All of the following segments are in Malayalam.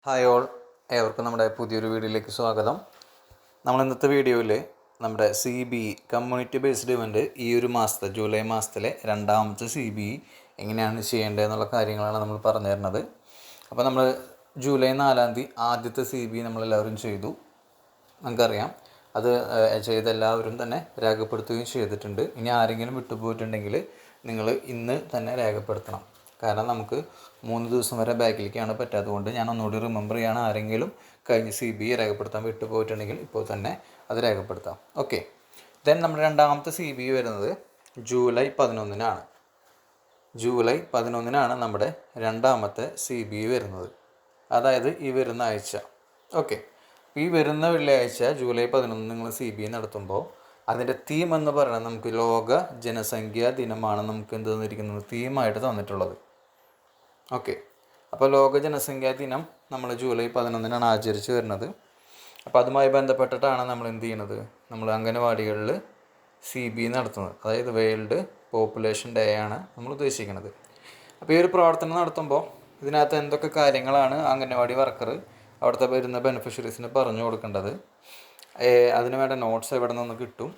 ഹായ് ഓൾ, ഏവർക്കും നമ്മുടെ പുതിയൊരു വീഡിയോയിലേക്ക് സ്വാഗതം. നമ്മൾ ഇന്നത്തെ വീഡിയോയിൽ നമ്മുടെ CBE കമ്മ്യൂണിറ്റി ബേസ്ഡ് ഇവൻ്റ് ഈ ഒരു മാസത്തെ ജൂലൈ മാസത്തിലെ രണ്ടാമത്തെ CBE എങ്ങനെയാണ് ചെയ്യേണ്ടതെന്നുള്ള കാര്യങ്ങളാണ് നമ്മൾ പറഞ്ഞു തരുന്നത്. അപ്പോൾ നമ്മൾ ജൂലൈ 4 തീയതി ആദ്യത്തെ CBE നമ്മളെല്ലാവരും ചെയ്തു. നമുക്കറിയാം അത് ചെയ്ത എല്ലാവരും തന്നെ രേഖപ്പെടുത്തുകയും ചെയ്തിട്ടുണ്ട്. ഇനി ആരെങ്കിലും വിട്ടുപോയിട്ടുണ്ടെങ്കിൽ നിങ്ങൾ ഇന്ന് തന്നെ രേഖപ്പെടുത്തണം. കാരണം നമുക്ക് 3 ദിവസം വരെ ബാക്കിലേക്കാണ് പറ്റാത്തതുകൊണ്ട് ഞാൻ ഒന്നുകൂടി റിമെമ്പർ ചെയ്യാണ്. ആരെങ്കിലും കഴിഞ്ഞ് CBE രേഖപ്പെടുത്താൻ വിട്ടുപോയിട്ടുണ്ടെങ്കിൽ ഇപ്പോൾ തന്നെ അത് രേഖപ്പെടുത്താം. ഓക്കെ, ദെൻ നമ്മുടെ രണ്ടാമത്തെ CBE വരുന്നത് ജൂലൈ 11-നാണ്. ജൂലൈ 11-നാണ് നമ്മുടെ രണ്ടാമത്തെ CBE വരുന്നത്, അതായത് ഈ വരുന്ന ആഴ്ച. ഓക്കെ, ഈ വരുന്ന വെള്ളിയാഴ്ച ജൂലൈ 11 നിങ്ങൾ CBE നടത്തുമ്പോൾ അതിൻ്റെ തീം എന്ന് പറയുന്നത് നമുക്ക് ലോക ജനസംഖ്യാ ദിനമാണ് നമുക്ക് എന്ത് തന്നിരിക്കുന്നത്, തീമായിട്ട് തന്നിട്ടുള്ളത്. ഓക്കെ, അപ്പോൾ ലോക ജനസംഖ്യാ ദിനം നമ്മൾ ജൂലൈ 11-നാണ് ആചരിച്ച് വരുന്നത്. അപ്പോൾ അതുമായി ബന്ധപ്പെട്ടിട്ടാണ് നമ്മൾ എന്ത് ചെയ്യുന്നത്, നമ്മൾ അംഗനവാടികളിൽ CBE നടത്തുന്നത്. അതായത് വേൾഡ് പോപ്പുലേഷൻ ഡേ ആണ് നമ്മൾ ഉദ്ദേശിക്കുന്നത്. അപ്പോൾ ഈ ഒരു പ്രവർത്തനം നടത്തുമ്പോൾ ഇതിനകത്ത് എന്തൊക്കെ കാര്യങ്ങളാണ് അംഗനവാടി വർക്കർ അവിടുത്തെ വരുന്ന ബെനിഫിഷ്യറീസിന് പറഞ്ഞു കൊടുക്കേണ്ടത്, അതിന് വേണ്ട നോട്ട്സ് എവിടെ നിന്ന് കിട്ടും,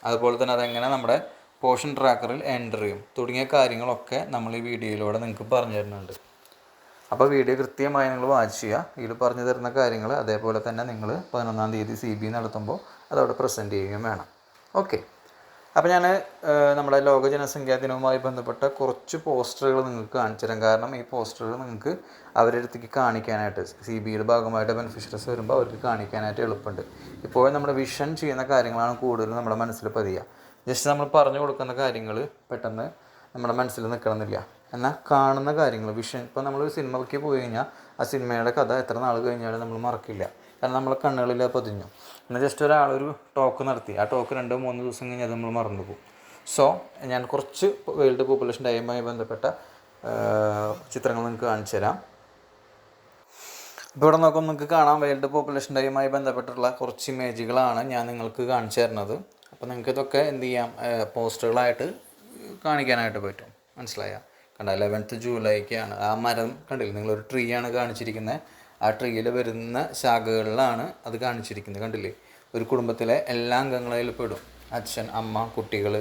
അതുപോലെ തന്നെ അതെങ്ങനെ നമ്മുടെ പോഷൻ ട്രാക്കറിൽ എൻ്റർ ചെയ്യും തുടങ്ങിയ കാര്യങ്ങളൊക്കെ നമ്മൾ ഈ വീഡിയോയിലൂടെ നിങ്ങൾക്ക് പറഞ്ഞു തരുന്നുണ്ട്. അപ്പോൾ വീഡിയോ കൃത്യമായി നിങ്ങൾ വാച്ച് ചെയ്യുക. ഇതിൽ പറഞ്ഞു തരുന്ന കാര്യങ്ങൾ അതേപോലെ തന്നെ നിങ്ങൾ 11-ാം തീയതി CBE നടത്തുമ്പോൾ അതവിടെ പ്രസൻറ്റ് ചെയ്യുകയും വേണം. ഓക്കെ, അപ്പോൾ ഞാൻ നമ്മുടെ ലോക ജനസംഖ്യാ ദിനവുമായി ബന്ധപ്പെട്ട കുറച്ച് പോസ്റ്ററുകൾ നിങ്ങൾക്ക് കാണിച്ചു തരാം. കാരണം ഈ പോസ്റ്ററുകൾ നിങ്ങൾക്ക് അവരുടെ അടുത്തേക്ക് കാണിക്കാനായിട്ട് CBEയുടെ ഭാഗമായിട്ട് ബെനിഫിഷ്യറീസ് വരുമ്പോൾ അവർക്ക് കാണിക്കാനായിട്ട് എളുപ്പമുണ്ട്. ഇപ്പോൾ നമ്മുടെ വിഷൻ ചെയ്യുന്ന കാര്യങ്ങളാണ് കൂടുതലും നമ്മുടെ മനസ്സിൽ പതിയുക. ജസ്റ്റ് നമ്മൾ പറഞ്ഞു കൊടുക്കുന്ന കാര്യങ്ങൾ പെട്ടെന്ന് നമ്മുടെ മനസ്സിൽ നിൽക്കണമെന്നില്ല. എന്നാൽ കാണുന്ന കാര്യങ്ങൾ വിഷൻ, ഇപ്പോൾ നമ്മളൊരു സിനിമയ്ക്ക് പോയി കഴിഞ്ഞാൽ ആ സിനിമയുടെ കഥ എത്ര നാൾ കഴിഞ്ഞാലും നമ്മൾ മറക്കില്ല. കാരണം നമ്മളെ കണ്ണുകളിൽ പതിഞ്ഞു. എന്നാൽ ജസ്റ്റ് ഒരാളൊരു ടോക്ക് നടത്തി, ആ ടോക്ക് 2-3 ദിവസം കഴിഞ്ഞാൽ അത് നമ്മൾ മറന്നു പോകും. സോ ഞാൻ കുറച്ച് വേൾഡ് പോപ്പുലേഷൻ ഡേയുമായി ബന്ധപ്പെട്ട ചിത്രങ്ങൾ നിങ്ങൾക്ക് കാണിച്ചു തരാം. ഇപ്പോൾ ഇവിടെ നോക്കുമ്പോൾ നിങ്ങൾക്ക് കാണാം, വേൾഡ് പോപ്പുലേഷൻ ഡേയുമായി ബന്ധപ്പെട്ടുള്ള കുറച്ച് ഇമേജുകളാണ് ഞാൻ നിങ്ങൾക്ക് കാണിച്ചു തരുന്നത്. അപ്പോൾ നിങ്ങൾക്ക് ഇതൊക്കെ എന്ത് ചെയ്യാം, പോസ്റ്ററുകളായിട്ട് കാണിക്കാനായിട്ട് പറ്റും. മനസ്സിലായ? കണ്ട 11th ജൂലൈക്കാണ് ആ മരം കണ്ടില്ല, നിങ്ങളൊരു ട്രീ ആണ് കാണിച്ചിരിക്കുന്നത്. ആ ട്രീയിൽ വരുന്ന ശാഖകളിലാണ് അത് കാണിച്ചിരിക്കുന്നത്. കണ്ടില്ലേ? ഒരു കുടുംബത്തിലെ എല്ലാ അംഗങ്ങളിലും പെടും. അച്ഛൻ, അമ്മ, കുട്ടികൾ,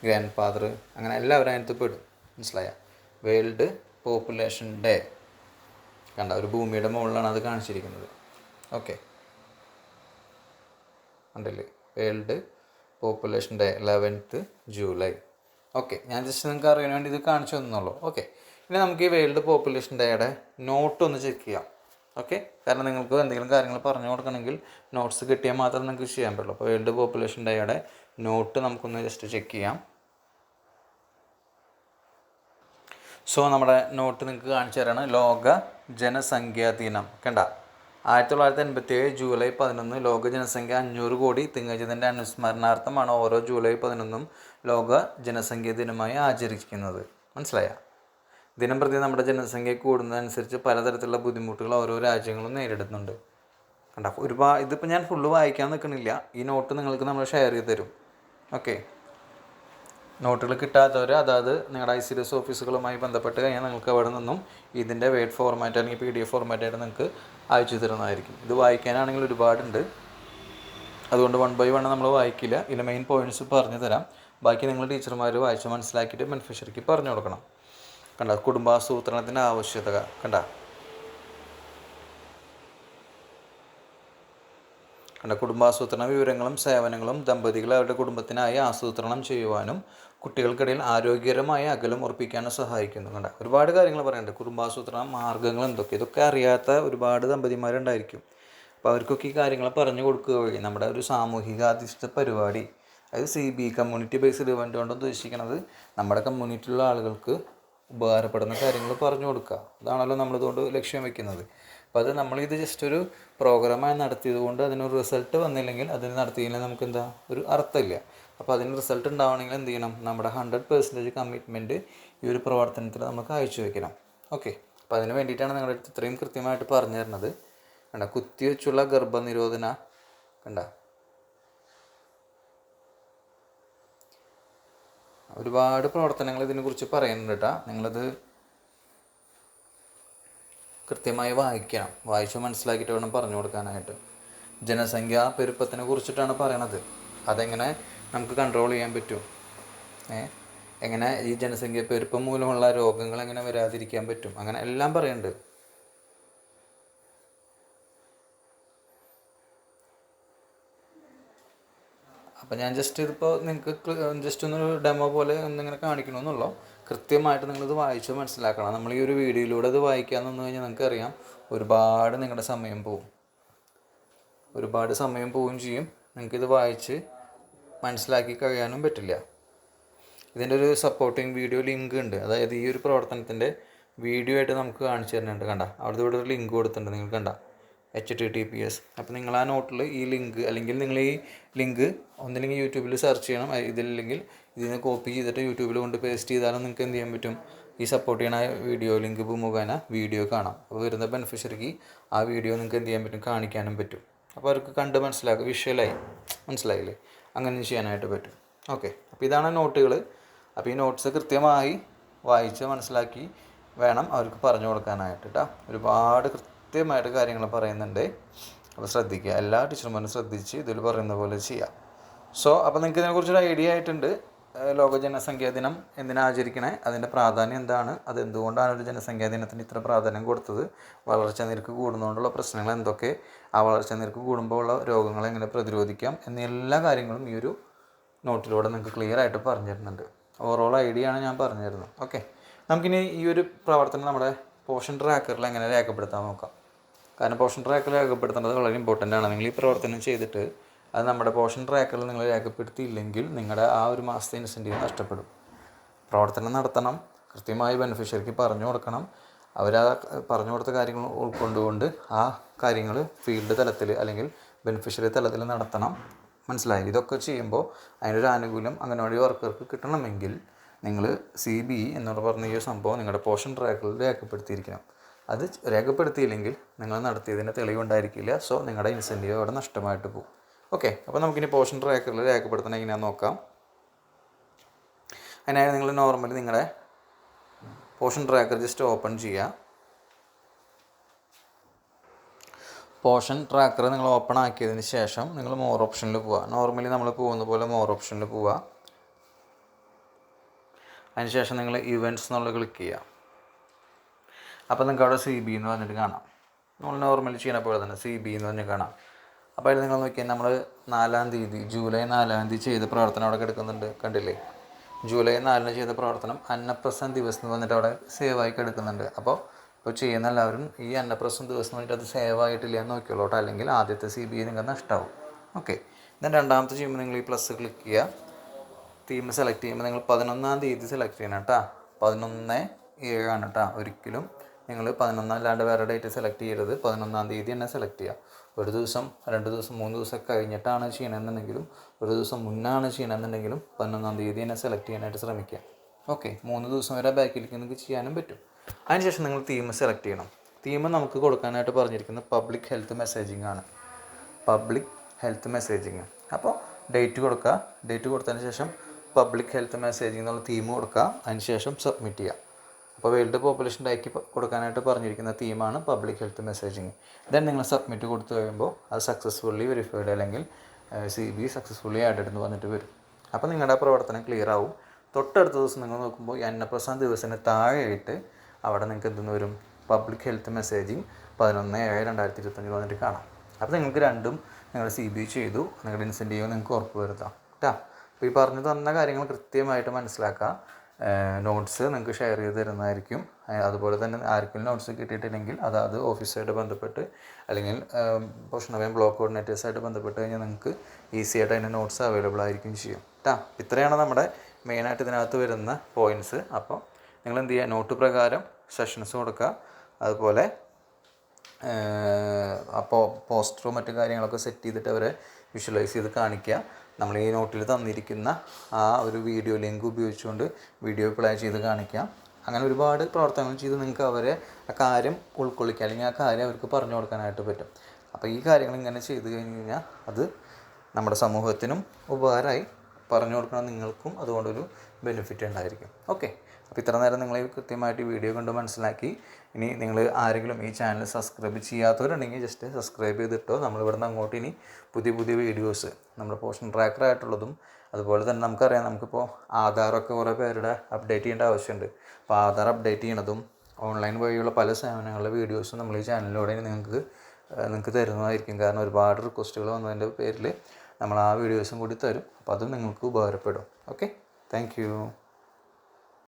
ഗ്രാൻഡ് ഫാദർ, അങ്ങനെ എല്ലാവരും അതിനകത്ത് പെടും. മനസ്സിലായ? വേൾഡ് പോപ്പുലേഷൻ ഡേ കണ്ട, ഒരു ഭൂമിയുടെ മുകളിലാണ് അത് കാണിച്ചിരിക്കുന്നത്. ഓക്കെ, കണ്ടില്ലേ? World population day 11th July. Okay, ഞാൻ ജസ്റ്റ് നിങ്ങൾക്ക് അറിയാൻ വേണ്ടി ഇത് കാണിച്ചു തന്നുള്ളൂ. ഓക്കെ, ഇനി നമുക്ക് ഈ വേൾഡ് പോപ്പുലേഷൻ ഡേയുടെ നോട്ട് ഒന്ന് ചെക്ക് ചെയ്യാം. ഓക്കെ, കാരണം നിങ്ങൾക്ക് എന്തെങ്കിലും കാര്യങ്ങൾ പറഞ്ഞു കൊടുക്കണമെങ്കിൽ നോട്ട്സ് കിട്ടിയാൽ മാത്രമേ നിങ്ങൾക്ക് ചെയ്യാൻ പറ്റുള്ളൂ. അപ്പോൾ വേൾഡ് പോപ്പുലേഷൻ ഡേയുടെ നോട്ട് നമുക്കൊന്ന് ജസ്റ്റ് ചെക്ക് ചെയ്യാം. സോ നമ്മുടെ നോട്ട് നിങ്ങൾക്ക് കാണിച്ചു തരാണ്. ലോക ജനസംഖ്യാ ദിനം കണ്ട, 1987 ജൂലൈ 11 ലോക ജനസംഖ്യ 500 കോടി തികഞ്ഞതിൻ്റെ അനുസ്മരണാർത്ഥമാണ് ഓരോ ജൂലൈ 11 ലോക ജനസംഖ്യാ ദിനമായി ആചരിക്കുന്നത്. മനസ്സിലായ? ദിനം പ്രതി നമ്മുടെ ജനസംഖ്യ കൂടുന്നതനുസരിച്ച് പലതരത്തിലുള്ള ബുദ്ധിമുട്ടുകൾ ഓരോ രാജ്യങ്ങളും നേരിടുന്നുണ്ട്. കണ്ട, ഒരുപാട് ഇതിപ്പോൾ ഞാൻ ഫുള്ള് വായിക്കാൻ നിൽക്കണില്ല. ഈ നോട്ട് നിങ്ങൾക്ക് നമ്മൾ ഷെയർ ചെയ്ത് തരും. ഓക്കെ, നോട്ടുകൾ കിട്ടാത്തവർ അതായത് നിങ്ങളുടെ ICDS ഓഫീസുകളുമായി ബന്ധപ്പെട്ട് കഴിഞ്ഞാൽ നിങ്ങൾക്ക് അവിടെ നിന്നും ഇതിൻ്റെ വേർഡ് ഫോർമാറ്റ് അല്ലെങ്കിൽ PDF ഫോർമാറ്റായിട്ട് നിങ്ങൾക്ക് അയച്ചു തരുന്നതായിരിക്കും. ഇത് വായിക്കാനാണെങ്കിൽ ഒരുപാടുണ്ട്, അതുകൊണ്ട് 1 by 1 നമ്മൾ വായിക്കില്ല. ഇതിൽ മെയിൻ പോയിൻറ്റ്സ് പറഞ്ഞു തരാം. ബാക്കി നിങ്ങൾ ടീച്ചർമാർ വായിച്ച് മനസ്സിലാക്കിയിട്ട് ബെനിഫിഷ്യറിക്ക് പറഞ്ഞു കൊടുക്കണം. കണ്ട, കുടുംബാസൂത്രണത്തിൻ്റെ ആവശ്യകത കണ്ട, കുടുംബാസൂത്രണ വിവരങ്ങളും സേവനങ്ങളും ദമ്പതികൾ അവരുടെ കുടുംബത്തിനായി ആസൂത്രണം ചെയ്യുവാനും കുട്ടികൾക്കിടയിൽ ആരോഗ്യകരമായ അകലം ഉറപ്പിക്കാനും സഹായിക്കുന്നു. കണ്ട, ഒരുപാട് കാര്യങ്ങൾ പറയുന്നുണ്ട്. കുടുംബാസൂത്രണ മാർഗ്ഗങ്ങൾ എന്തൊക്കെ, ഇതൊക്കെ അറിയാത്ത ഒരുപാട് ദമ്പതിമാരുണ്ടായിരിക്കും. അപ്പോൾ അവർക്കൊക്കെ ഈ കാര്യങ്ങൾ പറഞ്ഞു കൊടുക്കുക വഴി നമ്മുടെ ഒരു സാമൂഹികാധിഷ്ഠിത പരിപാടി, അതായത് CBE കമ്മ്യൂണിറ്റി ബേസ്ഡ് ഇവൻ്റ് കൊണ്ട് ഉദ്ദേശിക്കുന്നത് നമ്മുടെ കമ്മ്യൂണിറ്റിയിലുള്ള ആളുകൾക്ക് ഉപകാരപ്പെടുന്ന കാര്യങ്ങൾ പറഞ്ഞു കൊടുക്കുക. അതാണല്ലോ നമ്മളിതുകൊണ്ട് ലക്ഷ്യം വയ്ക്കുന്നത്. അപ്പോൾ അത് നമ്മളിത് ജസ്റ്റ് ഒരു പ്രോഗ്രാമായി നടത്തിയത് കൊണ്ട് അതിനൊരു റിസൾട്ട് വന്നില്ലെങ്കിൽ അതിന് നടത്തിയില്ലെങ്കിൽ നമുക്ക് എന്താ ഒരു അർത്ഥമില്ല. അപ്പോൾ അതിന് റിസൾട്ട് ഉണ്ടാവണമെങ്കിൽ എന്ത് ചെയ്യണം, നമ്മുടെ 100% കമ്മിറ്റ്മെൻറ്റ് ഈ ഒരു പ്രവർത്തനത്തിൽ നമുക്ക് അയച്ചു വയ്ക്കണം. ഓക്കെ, അപ്പോൾ അതിന് വേണ്ടിയിട്ടാണ് നിങ്ങളുടെ അടുത്ത് ഇത്രയും കൃത്യമായിട്ട് പറഞ്ഞു തരുന്നത്. കണ്ട, കുത്തിവെച്ചുള്ള ഗർഭനിരോധന കണ്ട, ഒരുപാട് പ്രവർത്തനങ്ങൾ ഇതിനെക്കുറിച്ച് പറയുന്നുണ്ട് കേട്ടോ. നിങ്ങളത് കൃത്യമായി വായിക്കണം, വായിച്ച് മനസ്സിലാക്കിയിട്ട് വേണം പറഞ്ഞു കൊടുക്കാനായിട്ട്. ജനസംഖ്യാ പെരുപ്പത്തിനെ കുറിച്ചിട്ടാണ് പറയണത്. അതെങ്ങനെ നമുക്ക് കൺട്രോൾ ചെയ്യാൻ പറ്റും, എങ്ങനെ ഈ ജനസംഖ്യ പെരുപ്പം മൂലമുള്ള രോഗങ്ങൾ എങ്ങനെ വരാതിരിക്കാൻ പറ്റും, അങ്ങനെ എല്ലാം പറയുന്നുണ്ട്. അപ്പോൾ ഞാൻ ജസ്റ്റ് ഇതിപ്പോൾ നിങ്ങൾക്ക് ജസ്റ്റ് ഒന്ന് ഡെമോ പോലെ ഒന്നിങ്ങനെ കാണിക്കണമെന്നുള്ളൂ. കൃത്യമായിട്ട് നിങ്ങളിത് വായിച്ച് മനസ്സിലാക്കണം. നമ്മൾ ഈ ഒരു വീഡിയോയിലൂടെ ഇത് വായിക്കാൻ നിന്ന് കഴിഞ്ഞാൽ നിങ്ങൾക്കറിയാം ഒരുപാട് നിങ്ങളുടെ സമയം പോവും, ഒരുപാട് സമയം പോവുകയും ചെയ്യും. നിങ്ങൾക്കിത് വായിച്ച് മനസ്സിലാക്കി കഴിയാനും പറ്റില്ല. ഇതിൻ്റെ ഒരു സപ്പോർട്ടിങ് വീഡിയോ ലിങ്ക് ഉണ്ട്, അതായത് ഈ ഒരു പ്രവർത്തനത്തിൻ്റെ വീഡിയോ ആയിട്ട് നമുക്ക് കാണിച്ചു തരുന്നുണ്ട്. കണ്ട അവിടെ ഇവിടെ ഒരു ലിങ്ക് കൊടുത്തിട്ടുണ്ട്, നിങ്ങൾ കണ്ട HTTPS. അപ്പോൾ നിങ്ങൾ ആ നോട്ടിൽ ഈ ലിങ്ക്, അല്ലെങ്കിൽ നിങ്ങൾ ഈ ലിങ്ക് ഒന്നില്ലെങ്കിൽ യൂട്യൂബിൽ സെർച്ച് ചെയ്യണം, ഇതില്ലെങ്കിൽ ഇതിനെ കോപ്പി ചെയ്തിട്ട് യൂട്യൂബിൽ കൊണ്ട് പേസ്റ്റ് ചെയ്താലും നിങ്ങൾക്ക് എന്ത് ചെയ്യാൻ പറ്റും, ഈ സപ്പോർട്ട് ചെയ്യണ വീഡിയോ ലിങ്ക് മുഖേന വീഡിയോ കാണാം. അപ്പോൾ വരുന്ന ബെനിഫിഷ്യറിക്ക് ആ വീഡിയോ നിങ്ങൾക്ക് എന്ത് ചെയ്യാൻ പറ്റും, കാണിക്കാനും പറ്റും. അപ്പോൾ അവർക്ക് കണ്ട് മനസ്സിലാക്കുക, വിഷ്വലായി മനസ്സിലായില്ലേ, അങ്ങനെ ചെയ്യാനായിട്ട് പറ്റും. ഓക്കെ, അപ്പോൾ ഇതാണ് നോട്ടുകൾ. അപ്പോൾ ഈ നോട്ട്സ് കൃത്യമായി വായിച്ച് മനസ്സിലാക്കി വേണം അവർക്ക് പറഞ്ഞു കൊടുക്കാനായിട്ട് കേട്ടോ. ഒരുപാട് കൃത്യമായിട്ട് കാര്യങ്ങൾ പറയുന്നുണ്ട്. അപ്പോൾ ശ്രദ്ധിക്കുക, എല്ലാ ടീച്ചർമാരും ശ്രദ്ധിച്ച് ഇതിൽ പറയുന്ന പോലെ ചെയ്യാം. അപ്പോൾ നിങ്ങൾക്ക് ഇതിനെക്കുറിച്ചൊരു ഐഡിയ ആയിട്ടുണ്ട്. ലോക ജനസംഖ്യാ ദിനം എന്തിനാ ആചരിക്കണേ, അതിൻ്റെ പ്രാധാന്യം എന്താണ്, അതെന്തുകൊണ്ടാണ് ഒരു ജനസംഖ്യാ ദിനത്തിന് ഇത്ര പ്രാധാന്യം കൊടുത്തത്, വളർച്ചാ നിരക്ക് കൂടുന്നതുകൊണ്ടുള്ള പ്രശ്നങ്ങൾ എന്തൊക്കെ, ആ വളർച്ചാ നിരക്ക് കൂടുമ്പോൾ ഉള്ള രോഗങ്ങളെ എങ്ങനെ പ്രതിരോധിക്കാം എന്നീ എല്ലാ കാര്യങ്ങളും ഈ ഒരു നോട്ടിലൂടെ നിങ്ങൾക്ക് ക്ലിയർ ആയിട്ട് പറഞ്ഞു തരുന്നുണ്ട്. ഓവറോൾ ഐഡിയ ആണ് ഞാൻ പറഞ്ഞു തരുന്നത്. ഓക്കെ, നമുക്കിനി ഈ ഒരു പ്രവർത്തനം നമ്മുടെ പോഷൻ ട്രാക്കറിൽ എങ്ങനെ രേഖപ്പെടുത്താൻ നോക്കാം. കാരണം പോഷൻ ട്രാക്കറിൽ രേഖപ്പെടുത്തേണ്ടത് വളരെ ഇമ്പോർട്ടൻ്റ് ആണ്. നിങ്ങൾ ഈ പ്രവർത്തനം ചെയ്തിട്ട് അത് നമ്മുടെ പോഷൻ ട്രാക്കറിൽ നിങ്ങൾ രേഖപ്പെടുത്തിയില്ലെങ്കിൽ നിങ്ങളുടെ ആ ഒരു മാസത്തെ ഇൻസെൻറ്റീവ് നഷ്ടപ്പെടും. പ്രവർത്തനം നടത്തണം, കൃത്യമായി ബെനിഫിഷ്യറിക്ക് പറഞ്ഞു കൊടുക്കണം. അവരാ പറഞ്ഞു കൊടുത്ത കാര്യങ്ങൾ ഉൾക്കൊണ്ടുകൊണ്ട് ആ കാര്യങ്ങൾ ഫീൽഡ് തലത്തിൽ അല്ലെങ്കിൽ ബെനിഫിഷ്യറി തലത്തിൽ നടത്തണം. മനസ്സിലായി? ഇതൊക്കെ ചെയ്യുമ്പോൾ അതിനൊരു ആനുകൂല്യം അംഗനവാടി വർക്കർക്ക് കിട്ടണമെങ്കിൽ നിങ്ങൾ CBE എന്നോട് പറഞ്ഞ ഈ സംഭവം നിങ്ങളുടെ പോഷൻ ട്രാക്കറിൽ രേഖപ്പെടുത്തിയിരിക്കണം. അത് രേഖപ്പെടുത്തിയില്ലെങ്കിൽ നിങ്ങൾ നടത്തിയതിൻ്റെ തെളിവുണ്ടായിരിക്കില്ല. സോ നിങ്ങളുടെ ഇൻസെൻറ്റീവ് അവിടെ നഷ്ടമായിട്ട് പോകും. ഓക്കെ, അപ്പോൾ നമുക്കിനി പോഷൻ ട്രാക്കറിൽ രേഖപ്പെടുത്തണം എങ്ങനെയാണെന്ന് നോക്കാം. അതിനായി നിങ്ങൾ നോർമലി നിങ്ങളുടെ പോഷൻ ട്രാക്കർ ജസ്റ്റ് ഓപ്പൺ ചെയ്യുക. പോഷൻ ട്രാക്കർ നിങ്ങൾ ഓപ്പൺ ആക്കിയതിന് ശേഷം നിങ്ങൾ മോർ ഓപ്ഷനിൽ പോവുക. നോർമലി നമ്മൾ പോകുന്ന പോലെ മോർ ഓപ്ഷനിൽ പോവുക. അതിനുശേഷം നിങ്ങൾ ഇവൻറ്റ്സ് എന്നുള്ളത് ക്ലിക്ക് ചെയ്യുക. അപ്പോൾ നിങ്ങൾക്ക് അവിടെ CBE എന്ന് പറഞ്ഞിട്ട് കാണാം. നമ്മൾ നോർമലി ചെയ്യുന്ന പോലെ തന്നെ CBE എന്ന് പറഞ്ഞ് കാണാം. അപ്പോൾ അതിൽ നിങ്ങൾ നോക്കിയാൽ നമ്മൾ 4-ാം തീയതി ജൂലൈ 4-ാം തീയതി ചെയ്ത പ്രവർത്തനം അവിടെ കിടക്കുന്നുണ്ട്, കണ്ടില്ലേ? ജൂലൈ 4-ന് ചെയ്ത പ്രവർത്തനം അന്നപ്രസന്ന ദിവസം എന്ന് പറഞ്ഞിട്ട് അവിടെ സേവായി കിടക്കുന്നുണ്ട്. അപ്പോൾ ചെയ്യുന്ന എല്ലാവരും ഈ അന്നപ്രസന്ന ദിവസം വേണ്ടിയിട്ട് അത് സേവ് ആയിട്ടില്ല എന്ന് നോക്കിയോളൂ കേട്ടോ, അല്ലെങ്കിൽ ആദ്യത്തെ CBE നിങ്ങൾക്ക് നഷ്ടമാവും. ഓക്കെ, then രണ്ടാമത്തെ ചെയ്യുമ്പോൾ നിങ്ങൾ ഈ പ്ലസ് ക്ലിക്ക് ചെയ്യുക. തീം സെലക്ട് ചെയ്യുമ്പോൾ നിങ്ങൾ 11-ാം തീയതി സെലക്ട് ചെയ്യണം കേട്ടോ. 11/7 കേട്ടോ. ഒരിക്കലും നിങ്ങൾ 11 അല്ലാണ്ട് വേറെ ഡേറ്റ് സെലക്ട് ചെയ്യരുത്. 11-ാം തീയതി തന്നെ സെലക്ട് ചെയ്യുക. ഒരു ദിവസം 2 ദിവസം 3 ദിവസം കഴിഞ്ഞിട്ടാണ് ചെയ്യണമെന്നുണ്ടെങ്കിലും ഒരു ദിവസം മുന്നാണ് ചെയ്യണമെന്നുണ്ടെങ്കിലും 11-ാം തീയതി തന്നെ സെലക്ട് ചെയ്യാനായിട്ട് ശ്രമിക്കുക. ഓക്കെ, 3 ദിവസം വരെ ബാക്കിലേക്ക് നിങ്ങൾക്ക് ചെയ്യാനും പറ്റും. അതിനുശേഷം നിങ്ങൾ തീം സെലക്ട് ചെയ്യണം. തീം നമുക്ക് കൊടുക്കാനായിട്ട് പറഞ്ഞിരിക്കുന്നത് പബ്ലിക് ഹെൽത്ത് മെസ്സേജിങ് ആണ്. Public health messaging. അപ്പോൾ ഡേറ്റ് കൊടുക്കുക. ഡേറ്റ് കൊടുത്തതിന് ശേഷം പബ്ലിക് ഹെൽത്ത് മെസ്സേജിങ് എന്നുള്ള തീം കൊടുക്കുക. അതിനുശേഷം സബ്മിറ്റ് ചെയ്യുക. അപ്പോൾ വേൾഡ് പോപ്പുലേഷൻ ഡേക്ക് കൊടുക്കാനായിട്ട് പറഞ്ഞിരിക്കുന്ന തീമാണ് പബ്ലിക് ഹെൽത്ത് മെസ്സേജിങ്. ദെൻ നിങ്ങൾ സബ്മിറ്റ് കൊടുത്തു കഴിയുമ്പോൾ അത് സക്സസ്ഫുള്ളി വെരിഫൈഡ് അല്ലെങ്കിൽ CBE സക്സസ്ഫുള്ളി ആഡഡ് എന്ന് പറഞ്ഞിട്ട് വരും. അപ്പോൾ നിങ്ങളുടെ പ്രവർത്തനം ക്ലിയർ ആവും. തൊട്ടടുത്ത ദിവസം നിങ്ങൾ നോക്കുമ്പോൾ ഈ അന്നപ്രസന്ന ദിവസത്തിന് താഴെയായിട്ട് അവിടെ നിങ്ങൾക്ക് എന്തെന്ന് വരും, പബ്ലിക് ഹെൽത്ത് മെസ്സേജിങ് 11/7/2025 വന്നിട്ട് കാണാം. അപ്പോൾ നിങ്ങൾക്ക് രണ്ടും നിങ്ങൾ CBE ചെയ്തു, നിങ്ങളുടെ ഇൻസെൻറ്റീവ് നിങ്ങൾക്ക് ഉറപ്പ് വരുത്താം കേട്ടോ. അപ്പോൾ ഈ പറഞ്ഞു തന്ന കാര്യങ്ങൾ കൃത്യമായിട്ട് മനസ്സിലാക്കുക. നോട്ട്സ് നിങ്ങൾക്ക് ഷെയർ ചെയ്ത് തരുന്നതായിരിക്കും. അതുപോലെ തന്നെ ആർക്കും നോട്ട്സ് കിട്ടിയിട്ടില്ലെങ്കിൽ അത് ഓഫീസായിട്ട് ബന്ധപ്പെട്ട് അല്ലെങ്കിൽ പോഷണവയം ബ്ലോക്ക് കോർഡിനേറ്റേഴ്സായിട്ട് ബന്ധപ്പെട്ട് കഴിഞ്ഞാൽ നിങ്ങൾക്ക് ഈസി ആയിട്ട് അതിൻ്റെ നോട്ട്സ് അവൈലബിൾ ആയിരിക്കും ചെയ്യും കേട്ടോ. ഇത്രയാണ് നമ്മുടെ മെയിനായിട്ട് ഇതിനകത്ത് വരുന്ന പോയിൻറ്റ്സ്. അപ്പോൾ നിങ്ങൾ എന്ത് ചെയ്യുക, നോട്ട് പ്രകാരം സെഷൻസ് കൊടുക്കുക. അതുപോലെ അപ്പോൾ പോസ്റ്ററും മറ്റു കാര്യങ്ങളൊക്കെ സെറ്റ് ചെയ്തിട്ട് അവരെ വിഷ്വലൈസ് ചെയ്ത് കാണിക്കുക. നമ്മൾ ഈ നോട്ടിൽ തന്നിരിക്കുന്ന ആ ഒരു വീഡിയോ ലിങ്ക് ഉപയോഗിച്ചുകൊണ്ട് വീഡിയോ പ്ലേ ചെയ്ത് കാണിക്കാം. അങ്ങനെ ഒരുപാട് പ്രവർത്തനങ്ങൾ ചെയ്ത് നിങ്ങൾക്ക് അവരെ ആ കാര്യം ഉൾക്കൊള്ളിക്കുക അല്ലെങ്കിൽ ആ കാര്യം അവർക്ക് പറഞ്ഞു കൊടുക്കാനായിട്ട് പറ്റും. അപ്പോൾ ഈ കാര്യങ്ങൾ ഇങ്ങനെ ചെയ്ത് കഴിഞ്ഞ് കഴിഞ്ഞാൽ അത് നമ്മുടെ സമൂഹത്തിനും ഉപകാരമായി, പറഞ്ഞു കൊടുക്കണം നിങ്ങൾക്കും അതുകൊണ്ടൊരു ബെനിഫിറ്റ് ഉണ്ടായിരിക്കും. ഓക്കെ, അപ്പോൾ ഇത്ര നേരം നിങ്ങൾ കൃത്യമായിട്ട് വീഡിയോ കണ്ട് മനസ്സിലാക്കി. ഇനി നിങ്ങൾ ആരെങ്കിലും ഈ ചാനൽ സബ്സ്ക്രൈബ് ചെയ്യാത്തവരുണ്ടെങ്കിൽ ജസ്റ്റ് സബ്സ്ക്രൈബ് ചെയ്തിട്ടോ. നമ്മളിവിടുന്ന് അങ്ങോട്ട് ഇനി പുതിയ പുതിയ വീഡിയോസ് നമ്മുടെ പോർഷൻ ട്രാക്കറായിട്ടുള്ളതും അതുപോലെ തന്നെ നമുക്കറിയാം നമുക്കിപ്പോൾ ആധാറൊക്കെ കുറേ പേരുടെ അപ്ഡേറ്റ് ചെയ്യേണ്ട ആവശ്യമുണ്ട്. അപ്പോൾ ആധാർ അപ്ഡേറ്റ് ചെയ്യണതും ഓൺലൈൻ വഴിയുള്ള പല സേവനങ്ങളുടെ വീഡിയോസും നമ്മൾ ഈ ചാനലിലൂടെ നിങ്ങൾക്ക് തരുന്നതായിരിക്കും. കാരണം ഒരുപാട് റിക്വസ്റ്റുകൾ വന്നതിൻ്റെ പേരിൽ നമ്മൾ ആ വീഡിയോസും കൂടി തരും. അപ്പോൾ അതും നിങ്ങൾക്ക് ഉപകാരപ്പെടും. Okay, thank you.